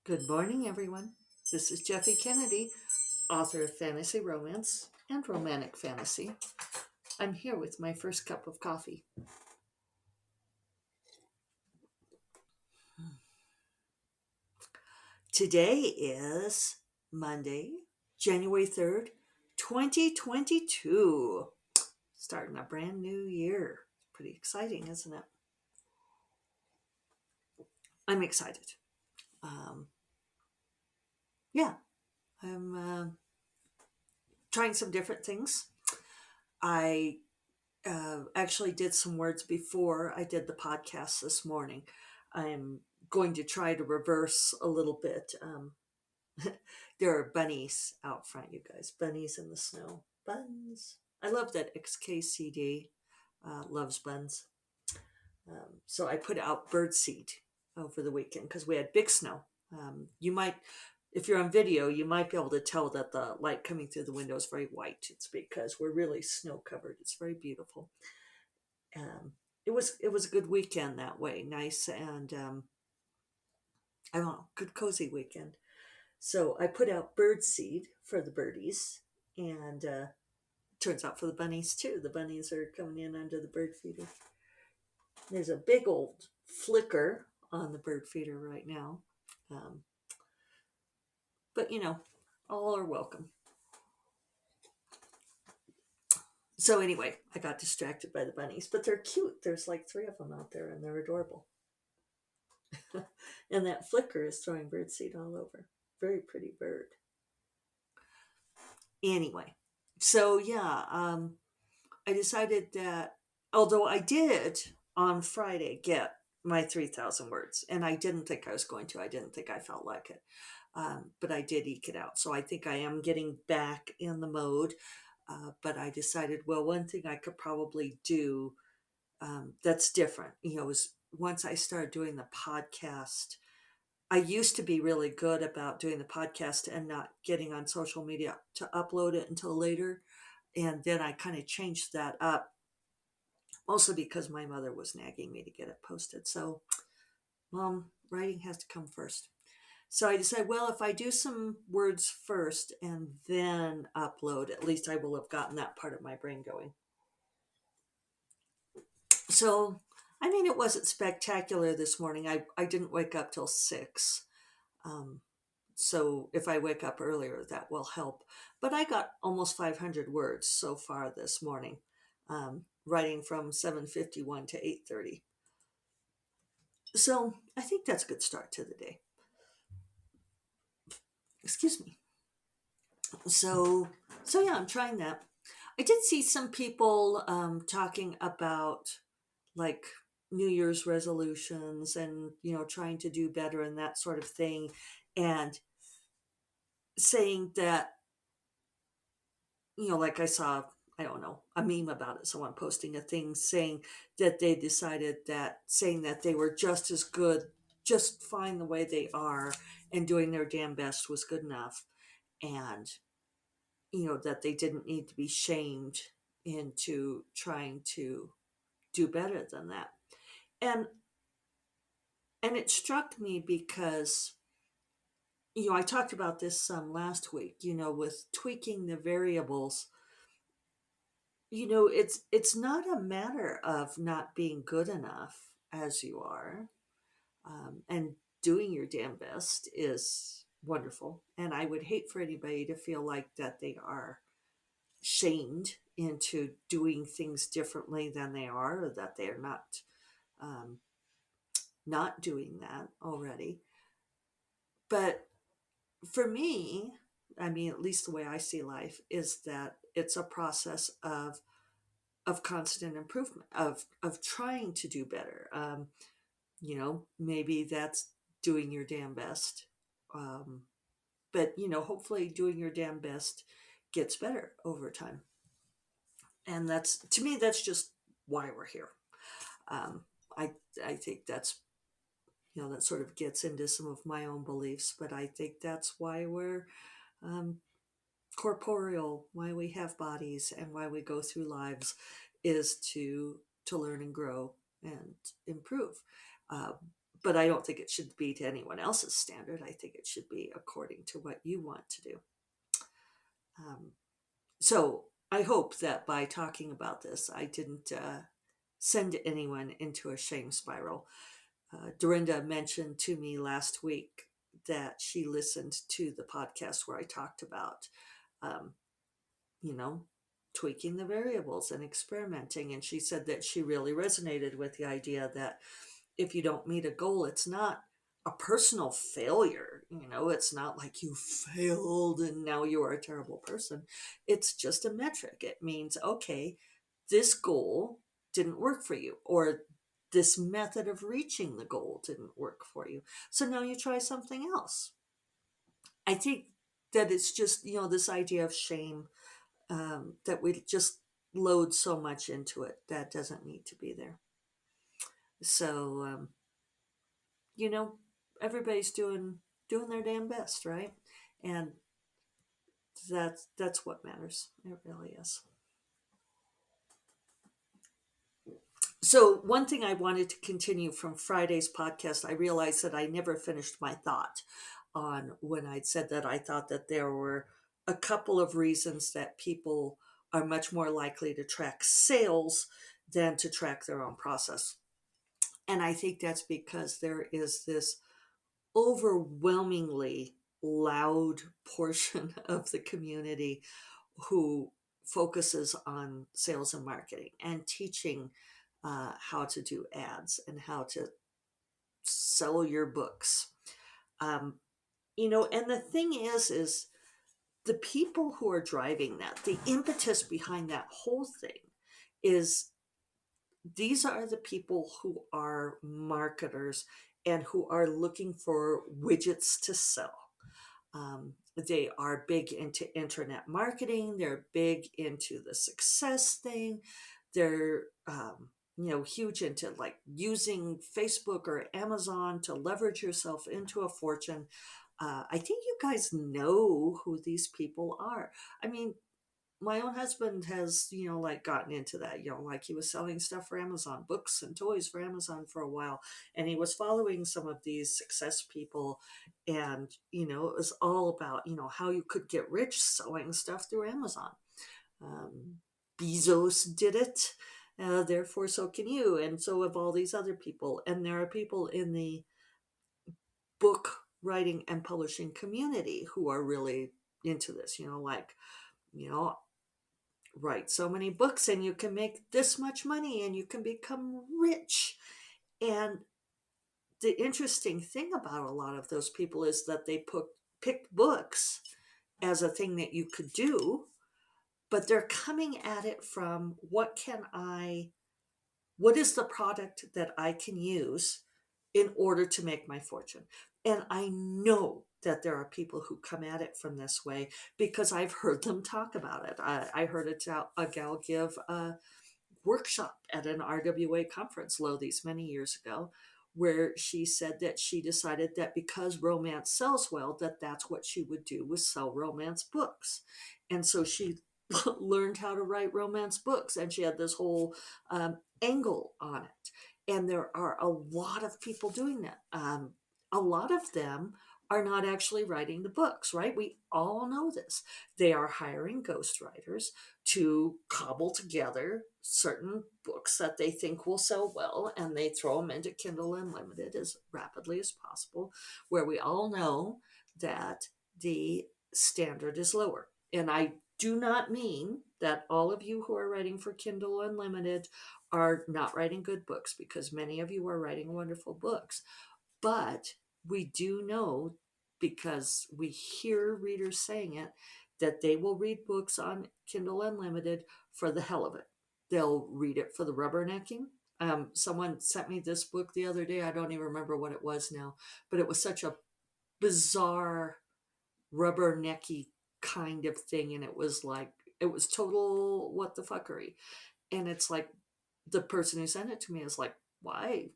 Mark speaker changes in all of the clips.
Speaker 1: Good morning, everyone. This is Jeffy Kennedy, author of fantasy romance and romantic fantasy. I'm here with my first cup of coffee. Today is Monday, January 3rd, 2022. Starting a brand new year. Pretty exciting, isn't it? I'm excited. Um, yeah, I'm trying some different things. I actually did some words before I did the podcast this morning. I'm going to try to reverse a little bit. There are bunnies out front, you guys. Bunnies in the snow. Buns. I love that XKCD loves buns. So I put out birdseed over the weekend because we had big snow. You might, if you're on video, you might be able to tell that the light coming through the window is very white. It's because we're really snow covered. It's very beautiful. It was a good weekend that way, nice and I don't know, good cozy weekend. So I put out bird seed for the birdies, and turns out for the bunnies too. The bunnies are coming in under the bird feeder. There's a big old flicker on the bird feeder right now, um, but all are welcome. So anyway, I got distracted by the bunnies, but they're cute. There's like three of them out there, and they're adorable. And that flicker is throwing birdseed all over. Very pretty bird. Anyway, so yeah, I decided that although I did on Friday get my 3,000 words, and I didn't think I was going to, I didn't think I felt like it, but I did eke it out. So I think I am getting back in the mode. But I decided, well, one thing I could probably do that's different, is once I started doing the podcast. I used to be really good about doing the podcast and not getting on social media to upload it until later. And then I kind of changed that up, mostly because my mother was nagging me to get it posted. So, Mom, writing has to come first. So I decided, well, if I do some words first and then upload, at least I will have gotten that part of my brain going. So, I mean, it wasn't spectacular this morning. I didn't wake up till 6. Um, So if I wake up earlier, that will help. But I got almost 500 words so far this morning, writing from 7:51 to 8:30. So I think that's a good start to the day. Excuse me. So so yeah, I'm trying that. I did see some people talking about like New Year's resolutions and trying to do better and that sort of thing, and saying that like I saw, I don't know, a meme about it, someone posting a thing saying that they decided that saying that they were just as good, just fine the way they are, and doing their damn best was good enough. And, that they didn't need to be shamed into trying to do better than that. And, and it struck me because, I talked about this some last week, with tweaking the variables. It's not a matter of not being good enough as you are, and doing your damn best is wonderful, and I would hate for anybody to feel like that they are shamed into doing things differently than they are, or that they're um, not doing that already. But for me, I mean, at least the way I see life is that it's a process of constant improvement, of trying to do better. Maybe that's doing your damn best. But hopefully doing your damn best gets better over time. And that's, to me, that's just why we're here. Um, I I think that's that sort of gets into some of my own beliefs, but I think that's why we're um, corporeal, why we have bodies, and why we go through lives is to learn and grow and improve. Uh, but I don't think it should be to anyone else's standard. I think it should be according to what you want to do. Um, so I hope that by talking about this, I didn't send anyone into a shame spiral. Dorinda mentioned to me last week that she listened to the podcast where I talked about, um, you know, tweaking the variables and experimenting. And she said that she really resonated with the idea that if you don't meet a goal, it's not a personal failure. It's not like you failed and now you are a terrible person. It's just a metric. It means, okay, this goal didn't work for you, or this method of reaching the goal didn't work for you. So now you try something else. I think that it's just, this idea of shame, that we just load so much into it that doesn't need to be there. So, you know, everybody's doing their damn best, right? And that's what matters. It really is. So one thing I wanted to continue from Friday's podcast, I realized that I never finished my thought on when I'd said that I thought that there were a couple of reasons that people are much more likely to track sales than to track their own process. And I think that's because there is this overwhelmingly loud portion of the community who focuses on sales and marketing and teaching how to do ads and how to sell your books. Um, and the thing is the people who are driving that, the impetus behind that whole thing is these are the people who are marketers and who are looking for widgets to sell. They are big into internet marketing. They're big into the success thing. They're, huge into like using Facebook or Amazon to leverage yourself into a fortune. I think you guys know who these people are. I mean, my own husband has, like gotten into that, like he was selling stuff for Amazon, books and toys for Amazon for a while. And he was following some of these success people. And, it was all about, how you could get rich selling stuff through Amazon. Um, Bezos did it. Therefore, so can you. And so have all these other people. And there are people in the book writing and publishing community who are really into this, like, you know, write so many books and you can make this much money and you can become rich. And the interesting thing about a lot of those people is that they picked books as a thing that you could do, but they're coming at it from what is the product that I can use in order to make my fortune? And I know that there are people who come at it from this way because I've heard them talk about it. I heard a gal give a workshop at an RWA conference these many years ago, where she said that she decided that because romance sells well, that that's what she would do, was sell romance books. And so she learned how to write romance books, and she had this whole angle on it. And there are a lot of people doing that. A lot of them are not actually writing the books, right? We all know this. They are hiring ghostwriters to cobble together certain books that they think will sell well, and they throw them into Kindle Unlimited as rapidly as possible, where we all know that the standard is lower. And I do not mean that all of you who are writing for Kindle Unlimited are not writing good books, because many of you are writing wonderful books. But we do know, because we hear readers saying it, that they will read books on Kindle Unlimited for the hell of it. They'll read it for the rubbernecking. Someone sent me this book the other day. I don't even remember what it was now, but it was such a bizarre rubbernecky kind of thing. And it was total what the fuckery. And it's like, the person who sent it to me is like, why?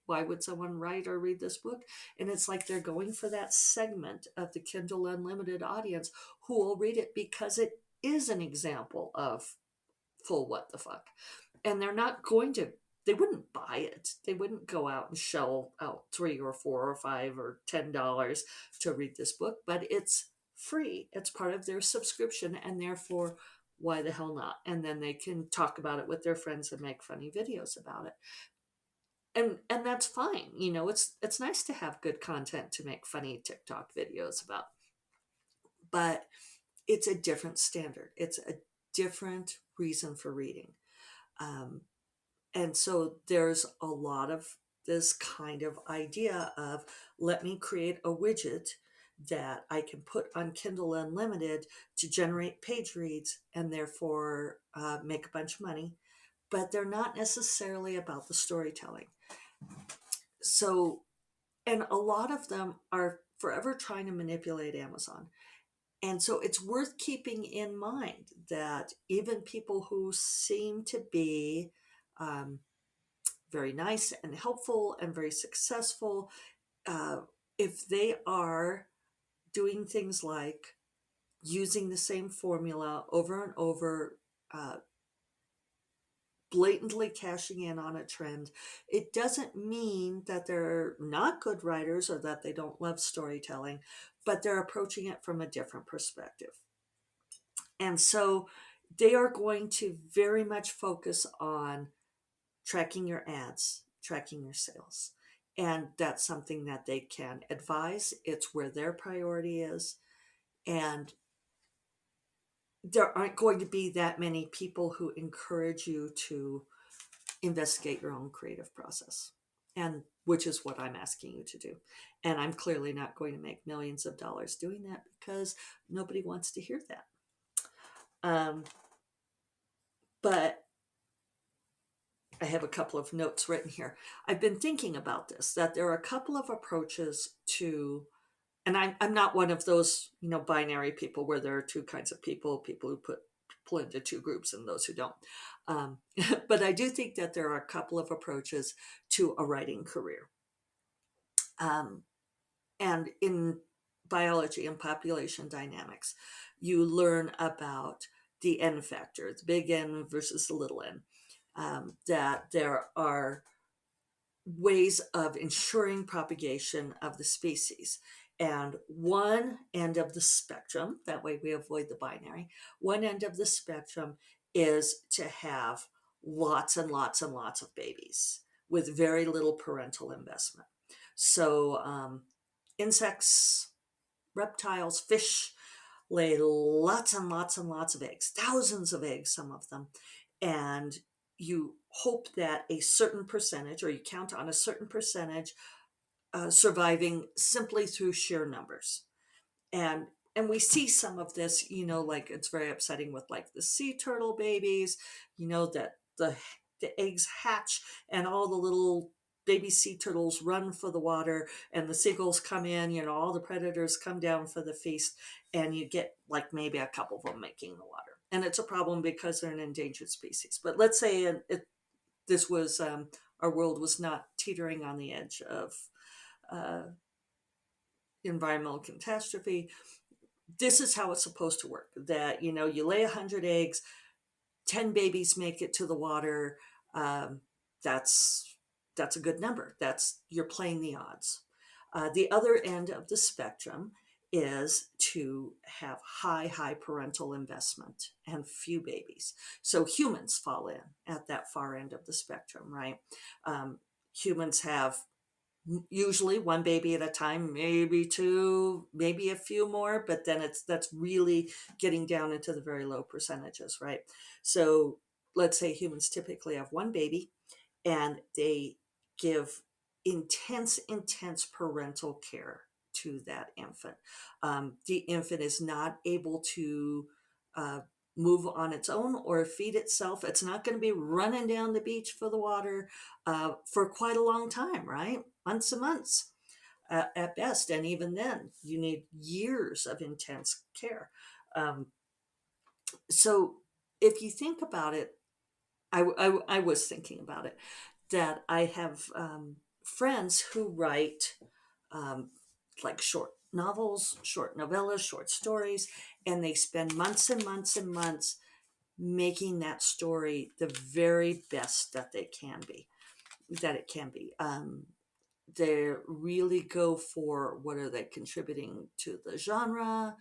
Speaker 1: Why would someone write or read this book? And it's like they're going for that segment of the Kindle Unlimited audience who will read it because it is an example of full what the fuck. And they're not going to they wouldn't buy it. They wouldn't go out and shell out 3 or 4 or 5 or $10 to read this book, but it's free. It's part of their subscription, and therefore, why the hell not? And then they can talk about it with their friends and make funny videos about it. And that's fine. It's nice to have good content to make funny TikTok videos about. But it's a different standard. It's a different reason for reading. Um, And so there's a lot of this kind of idea of, let me create a widget that I can put on Kindle Unlimited to generate page reads and therefore make a bunch of money. But they're not necessarily about the storytelling. So, and a lot of them are forever trying to manipulate Amazon. And so it's worth keeping in mind that even people who seem to be very nice and helpful and very successful, uh, if they are doing things like using the same formula over and over, uh, blatantly cashing in on a trend, it doesn't mean that they're not good writers or that they don't love storytelling, but they're approaching it from a different perspective. And so they are going to very much focus on tracking your ads, tracking your sales. And that's something that they can advise. It's where their priority is. And there aren't going to be that many people who encourage you to investigate your own creative process. And which is what I'm asking you to do. And I'm clearly not going to make millions of dollars doing that because nobody wants to hear that. But I have a couple of notes written here. I've been thinking about this, that there are a couple of approaches to, and I'm not one of those, binary people where there are two kinds of people who put people into two groups and those who don't. Um, but I do think that there are a couple of approaches to a writing career. And in biology and population dynamics, you learn about the N factor, the big N versus the little n. That there are ways of ensuring propagation of the species. And one end of the spectrum, that way we avoid the binary, one end of the spectrum is to have lots and lots and lots of babies with very little parental investment. So insects, reptiles, fish lay lots and lots and lots of eggs, thousands of eggs, some of them. And you hope that a certain percentage, or you count on a certain percentage, surviving simply through sheer numbers. And we see some of this, like it's very upsetting with like the sea turtle babies, that the eggs hatch and all the little baby sea turtles run for the water and the seagulls come in, all the predators come down for the feast, and you get like maybe a couple of them making the water. And it's a problem because they're an endangered species. But let's say this was our world was not teetering on the edge of uh, environmental catastrophe. This is how it's supposed to work, that you lay 100 eggs, 10 babies make it to the water. Um, that's that's a good number. That's, you're playing the odds. The other end of the spectrum is to have high parental investment and few babies. So humans fall in at that far end of the spectrum, right? Humans have usually one baby at a time, maybe two, maybe a few more, but then that's really getting down into the very low percentages, right? So let's say humans typically have one baby and they give intense parental care to that infant. The infant is not able to uh, move on its own or feed itself. It's not going to be running down the beach for the water for quite a long time, right? Months and months at best. And even then, you need years of intense care. Um, so if you think about it, I was thinking about it, that I have friends who write um, like short novels, short novellas, short stories, and they spend months and months and months making that story the very best that they can be. that it can be. They really go for what are they contributing to the genre,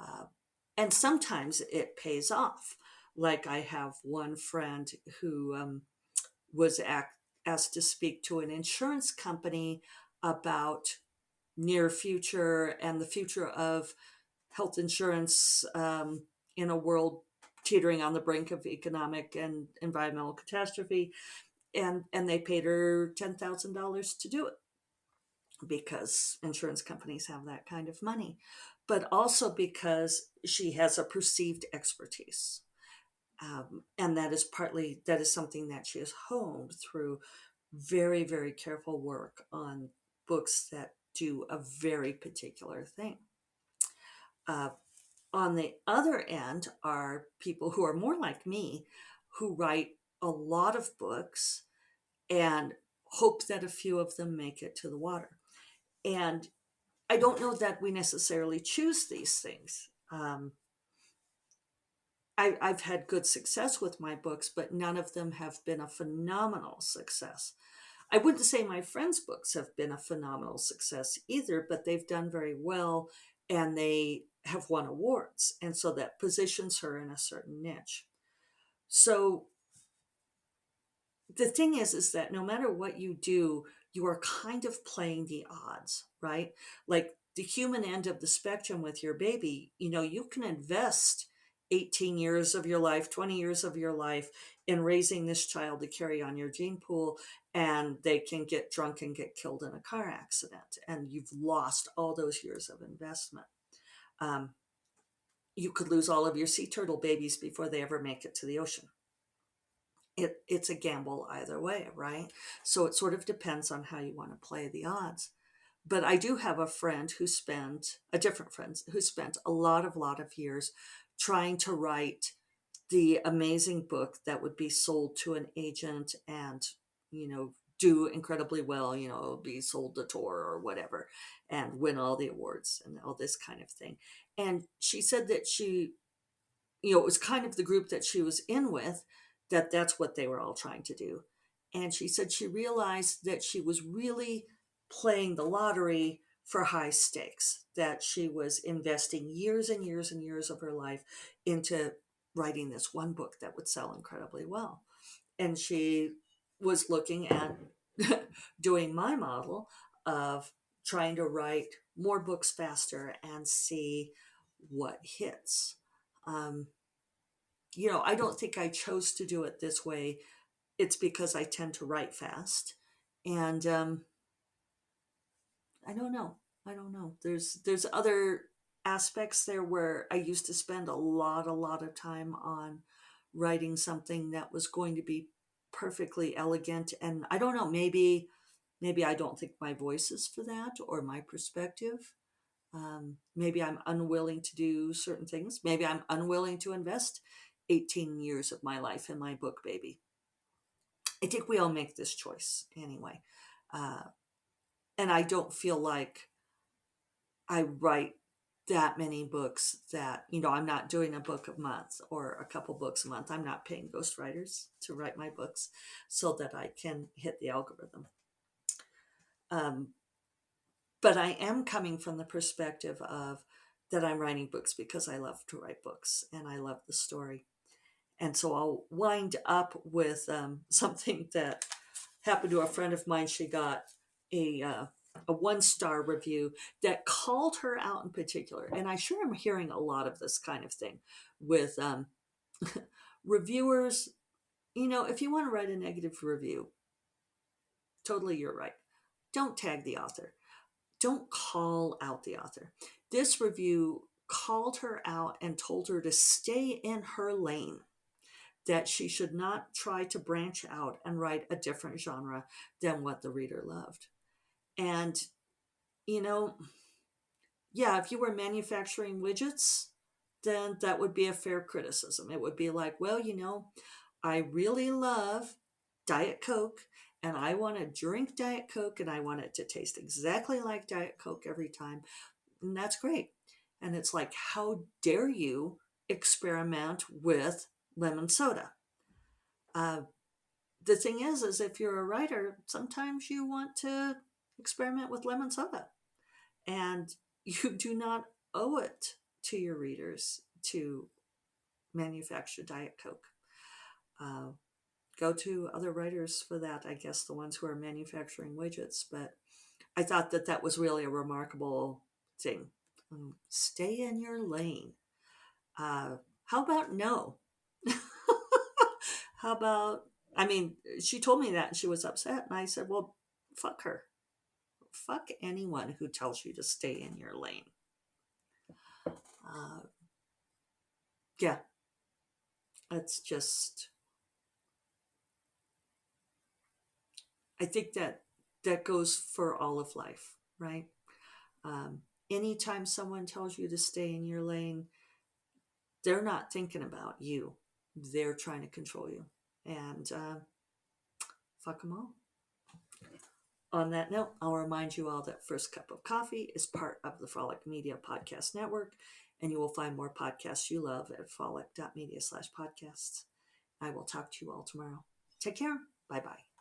Speaker 1: uh, and sometimes it pays off. Like I have one friend who was asked to speak to an insurance company about near future and the future of health insurance in a world teetering on the brink of economic and environmental catastrophe, and they paid her $10,000 to do it because insurance companies have that kind of money, but also because she has a perceived expertise. And that is something that she has honed through very, very careful work on books that do a very particular thing. Uh, on the other end are people who are more like me, who write a lot of books and hope that a few of them make it to the water. And I don't know that we necessarily choose these things. I've had good success with my books, but none of them have been a phenomenal success. I wouldn't say my friends' books have been a phenomenal success either, but they've done very well and they have won awards. And so that positions her in a certain niche. So the thing is that no matter what you do, you are kind of playing the odds, right? Like the human end of the spectrum with your baby, you can invest 18 years of your life, 20 years of your life in raising this child to carry on your gene pool, and they can get drunk and get killed in a car accident, and you've lost all those years of investment. Um, you could lose all of your sea turtle babies before they ever make it to the ocean. It's a gamble either way, right? So it sort of depends on how you want to play the odds. But I do have a different friend who spent a lot of years trying to write the amazing book that would be sold to an agent and, do incredibly well, be sold to Tor or whatever and win all the awards and all this kind of thing. And she said that it was kind of the group that she was in with, that's what they were all trying to do. And she said she realized that she was really playing the lottery for high stakes, that she was investing years and years and years of her life into writing this one book that would sell incredibly well. And she was looking at doing my model of trying to write more books faster and see what hits. Um, I don't think I chose to do it this way. It's because I tend to write fast. And I don't know. I don't know. There's other aspects there where I used to spend a lot of time on writing something that was going to be perfectly elegant. And I don't know, maybe I don't think my voice is for that or my perspective. Maybe I'm unwilling to do certain things. Maybe I'm unwilling to invest 18 years of my life in my book, baby. I think we all make this choice anyway. Uh, and I don't feel like I write that many books that, I'm not doing a book a month or a couple books a month. I'm not paying ghostwriters to write my books so that I can hit the algorithm. Um, but I am coming from the perspective of that I'm writing books because I love to write books and I love the story. And so I'll wind up with something that happened to a friend of mine. She got a uh, a 1-star review that called her out in particular. And I sure am hearing a lot of this kind of thing with reviewers. If you want to write a negative review, totally you're right. Don't tag the author. Don't call out the author. This review called her out and told her to stay in her lane, that she should not try to branch out and write a different genre than what the reader loved. And, you know, yeah, if you were manufacturing widgets, then that would be a fair criticism. It would be like, well, I really love Diet Coke and I want to drink Diet Coke and I want it to taste exactly like Diet Coke every time. And that's great. And it's like, how dare you experiment with lemon soda? Uh, the thing is if you're a writer, sometimes you want to experiment with lemon soda, and you do not owe it to your readers to manufacture Diet Coke. Uh, Go to other writers for that, I guess, the ones who are manufacturing widgets. But I thought that that was really a remarkable thing. Stay in your lane. How about no? How about, I mean, she told me that and she was upset. And I said, well, fuck her. Fuck anyone who tells you to stay in your lane. Uh, yeah, it's just, I think that that goes for all of life, right? Um, Anytime someone tells you to stay in your lane, they're not thinking about you. They're trying to control you. And fuck them all. On that note, I'll remind you all that First Cup of Coffee is part of the Frolic Media Podcast Network, and you will find more podcasts you love at frolic.media/podcasts. I will talk to you all tomorrow. Take care. Bye bye.